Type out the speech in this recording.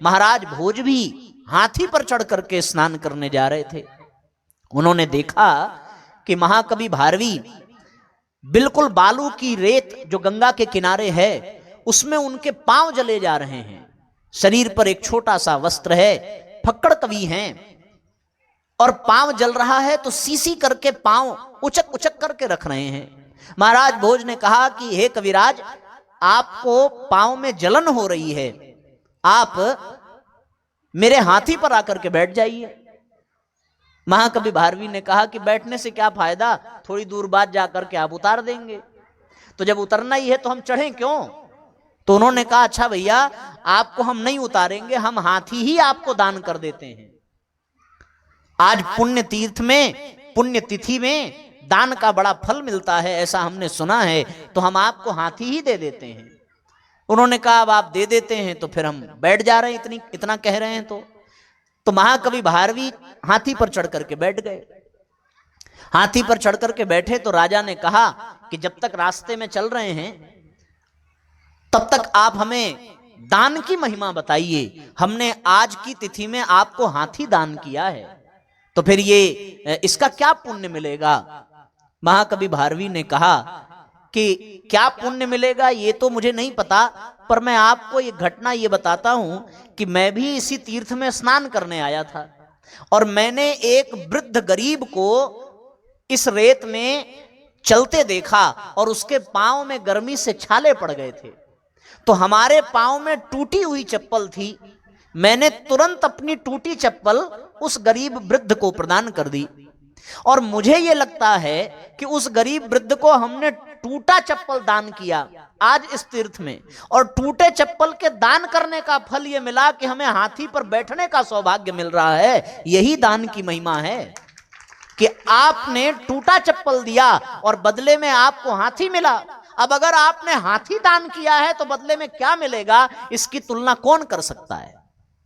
महाराज भोज भी हाथी पर चढ़ करके स्नान करने जा रहे थे। उन्होंने देखा कि महाकवि भारवी बिल्कुल बालू की रेत जो गंगा के किनारे है उसमें उनके पांव जले जा रहे हैं। शरीर पर एक छोटा सा वस्त्र है, फक्कड़ कवि हैं, और पांव जल रहा है तो सीसी करके पांव उचक उचक करके रख रहे हैं। महाराज भोज ने कहा कि हे कविराज, आपको पांव में जलन हो रही है, आप मेरे हाथी पर आकर के बैठ जाइए। महाकवि भारवी ने कहा कि बैठने से क्या फायदा, थोड़ी दूर बाद जाकर के आप उतार देंगे। तो जब उतरना ही है तो हम चढ़ें क्यों? तो उन्होंने कहा अच्छा भैया, आपको हम नहीं उतारेंगे, हम हाथी ही आपको दान कर देते हैं। आज पुण्य तीर्थ में, पुण्य तिथि में दान का बड़ा फल मिलता है, ऐसा हमने सुना है, तो हम आपको हाथी ही दे देते हैं। उन्होंने कहा अब आप दे देते हैं तो फिर हम बैठ जा रहे हैं, इतना कह रहे हैं तो महाकवि भारवी हाथी पर चढ़ करके बैठ गए। हाथी पर चढ़ करके बैठे तो राजा ने कहा कि जब तक रास्ते में चल रहे हैं तब तक आप हमें दान की महिमा बताइए। हमने आज की तिथि में आपको हाथी दान किया है, तो फिर ये इसका क्या पुण्य मिलेगा? महाकवि भारवी ने कहा कि क्या पुण्य मिलेगा ये तो मुझे नहीं पता, पर मैं आपको ये घटना ये बताता हूं कि मैं भी इसी तीर्थ में स्नान करने आया था और मैंने एक वृद्ध गरीब को इस रेत में चलते देखा और उसके पांव में गर्मी से छाले पड़ गए थे। तो हमारे पांव में टूटी हुई चप्पल थी, मैंने तुरंत अपनी टूटी चप्पल उस गरीब वृद्ध को प्रदान कर दी। और मुझे यह लगता है कि उस गरीब वृद्ध को हमने टूटा चप्पल दान किया आज इस तीर्थ में, और टूटे चप्पल के दान करने का फल यह मिला कि हमें हाथी पर बैठने का सौभाग्य मिल रहा है। यही दान की महिमा है कि आपने टूटा चप्पल दिया और बदले में आपको हाथी मिला। अब अगर आपने हाथी दान किया है तो बदले में क्या मिलेगा, इसकी तुलना कौन कर सकता है?